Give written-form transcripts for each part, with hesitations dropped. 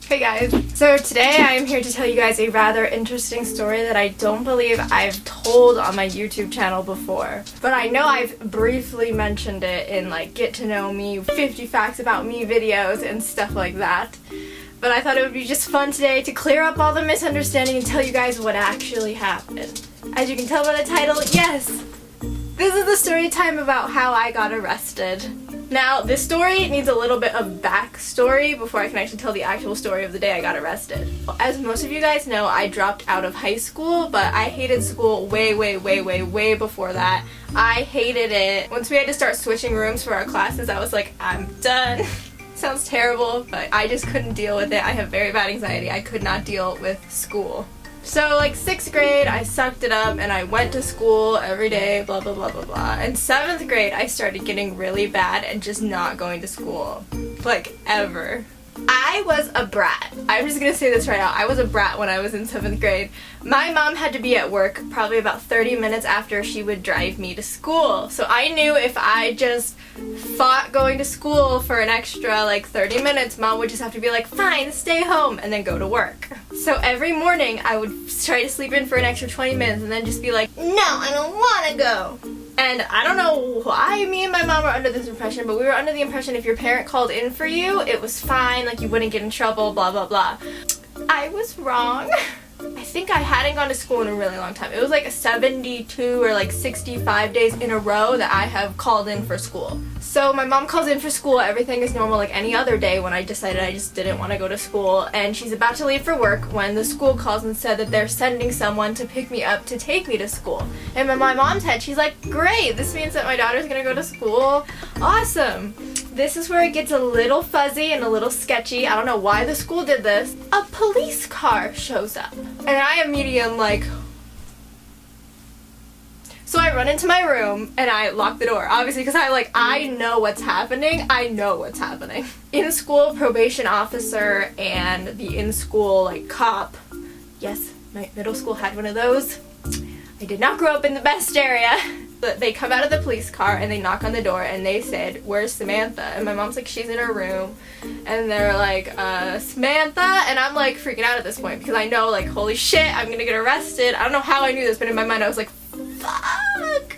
Hey guys, so today I am here to tell you guys a rather interesting story that I don't believe I've told on my YouTube channel before. But I know I've briefly mentioned it in like get to know me, 50 facts about me videos and stuff like that. But I thought it would be just fun today to clear up all the misunderstanding and tell you guys what actually happened. As you can tell by the title, yes, this is the story time about how I got arrested. Now, this story needs a little bit of backstory before I can actually tell the actual story of the day I got arrested. As most of you guys know, I dropped out of high school, but I hated school way before that. I hated it. Once we had to start switching rooms for our classes, I was like, I'm done. Sounds terrible, but I just couldn't deal with it. I have very bad anxiety. I could not deal with school. So like 6th grade, I sucked it up and I went to school every day, blah blah blah blah blah. In 7th grade, I started getting really bad and just not going to school. Like, ever. I was a brat. I'm just gonna say this right now. I was a brat when I was in 7th grade. My mom had to be at work probably about 30 minutes after she would drive me to school. So I knew if I just fought going to school for an extra like 30 minutes, mom would just have to be like, fine, stay home, and then go to work. So every morning I would try to sleep in for an extra 20 minutes and then just be like, no, I don't want to go. And I don't know why me and my mom were under this impression, but we were under the impression if your parent called in for you, it was fine, like you wouldn't get in trouble, blah blah blah. I was wrong. I think I hadn't gone to school in a really long time. It was like 72 or like 65 days in a row that I have called in for school. So my mom calls in for school, everything is normal like any other day when I decided I just didn't want to go to school, and she's about to leave for work when the school calls and said that they're sending someone to pick me up to take me to school. And in my mom's head, she's like, great, this means that my daughter's gonna go to school. Awesome. This is where it gets a little fuzzy and a little sketchy. I don't know why the school did this. A police car shows up. And I immediately am like... So I run into my room and I lock the door, obviously, because I know what's happening. I know what's happening. In-school probation officer and the in-school like cop. Yes, my middle school had one of those. I did not grow up in the best area. But they come out of the police car and they knock on the door and they said, where's Samantha? And my mom's like, she's in her room. And they're like, Samantha? And I'm like freaking out at this point because I know, like, holy shit, I'm gonna get arrested. I don't know how I knew this, but in my mind I was like, fuck.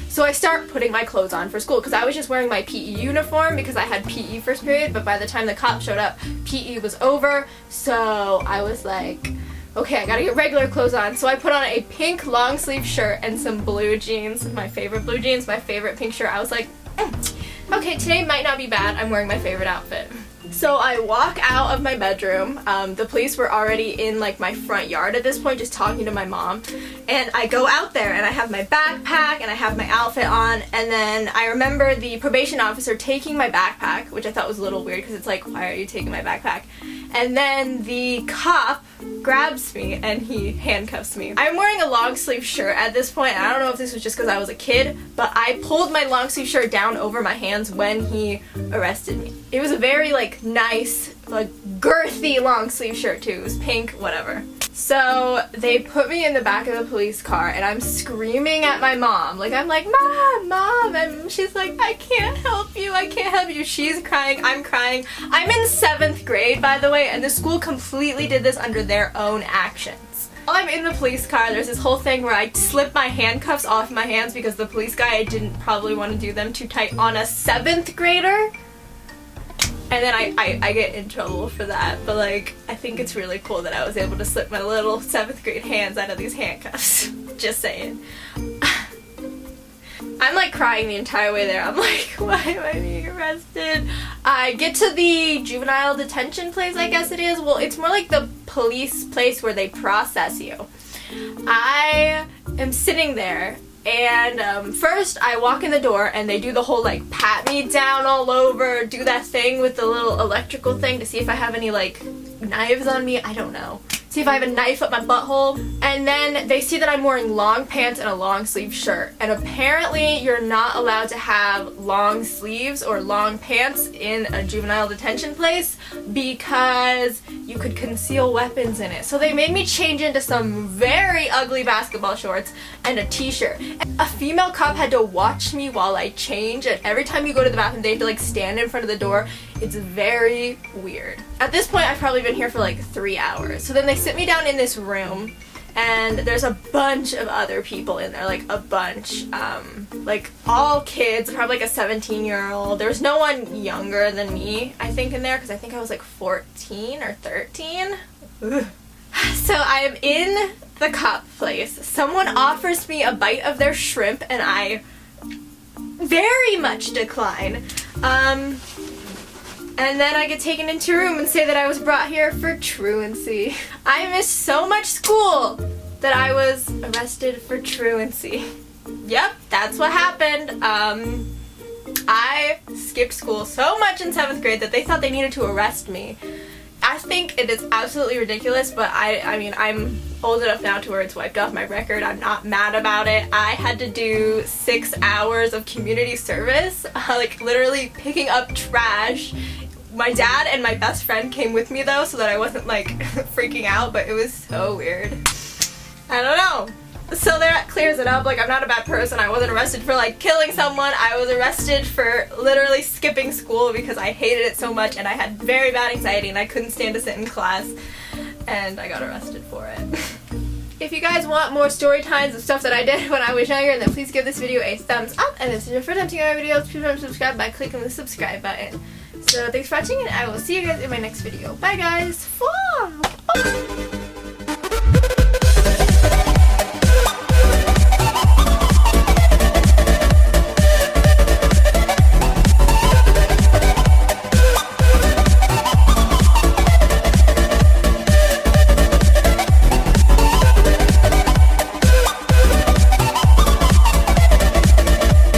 So I start putting my clothes on for school because I was just wearing my PE uniform because I had PE first period, but by the time the cop showed up, PE was over. So I was like, okay, I gotta get regular clothes on. So I put on a pink long sleeve shirt and some blue jeans, my favorite blue jeans, my favorite pink shirt. I was like, okay, today might not be bad. I'm wearing my favorite outfit. So I walk out of my bedroom. The police were already in like my front yard at this point, just talking to my mom. And I go out there and I have my backpack and I have my outfit on. And then I remember the probation officer taking my backpack, which I thought was a little weird because it's like, why are you taking my backpack? And then the cop grabs me and he handcuffs me. I'm wearing a long sleeve shirt at this point. I don't know if this was just because I was a kid, but I pulled my long sleeve shirt down over my hands when he arrested me. It was a very like nice, like girthy long sleeve shirt too. It was pink, whatever. So they put me in the back of the police car and I'm screaming at my mom. Like, I'm like, Mom, and she's like, I can't help you, I can't help you. She's crying, I'm crying. I'm in 7th grade, by the way, and the school completely did this under their own actions. While I'm in the police car, there's this whole thing where I slip my handcuffs off my hands because the police guy didn't probably want to do them too tight on a 7th grader. And then I get in trouble for that, but like, I think it's really cool that I was able to slip my little 7th grade hands out of these handcuffs. Just saying. I'm like crying the entire way there. I'm like, why am I being arrested? I get to the juvenile detention place, I guess it is. Well, it's more like the police place where they process you. I am sitting there. And first I walk in the door and they do the whole like pat me down all over, do that thing with the little electrical thing to see if I have any like knives on me, I don't know. See if I have a knife up my butthole. And then they see that I'm wearing long pants and a long sleeve shirt. And apparently you're not allowed to have long sleeves or long pants in a juvenile detention place because you could conceal weapons in it. So they made me change into some very ugly basketball shorts and a t-shirt. A female cop had to watch me while I change, and every time you go to the bathroom they have to like stand in front of the door It's very weird. At this point, I've probably been here for like 3 hours. So then they sit me down in this room, and there's a bunch of other people in there, like a bunch, like all kids, probably like a 17-year-old. There was no one younger than me, I think, in there, because I think I was like 14 or 13. Ugh. So I'm in the cup place. Someone offers me a bite of their shrimp, and I very much decline. And then I get taken into a room and say that I was brought here for truancy. I missed so much school that I was arrested for truancy. Yep, that's what happened. I skipped school so much in 7th grade that they thought they needed to arrest me. I think it is absolutely ridiculous, but I mean, I'm old enough now to where it's wiped off my record. I'm not mad about it. I had to do 6 hours of community service, like literally picking up trash. My dad and my best friend came with me though, so that I wasn't like freaking out, but it was so weird. I don't know. So that clears it up. Like, I'm not a bad person. I wasn't arrested for like killing someone. I was arrested for literally skipping school because I hated it so much and I had very bad anxiety and I couldn't stand to sit in class, and I got arrested for it. If you guys want more story times of stuff that I did when I was younger, then please give this video a thumbs up, and if this is your first time seeing my videos, please remember to subscribe by clicking the subscribe button. So thanks for watching, and I will see you guys in my next video. Bye guys!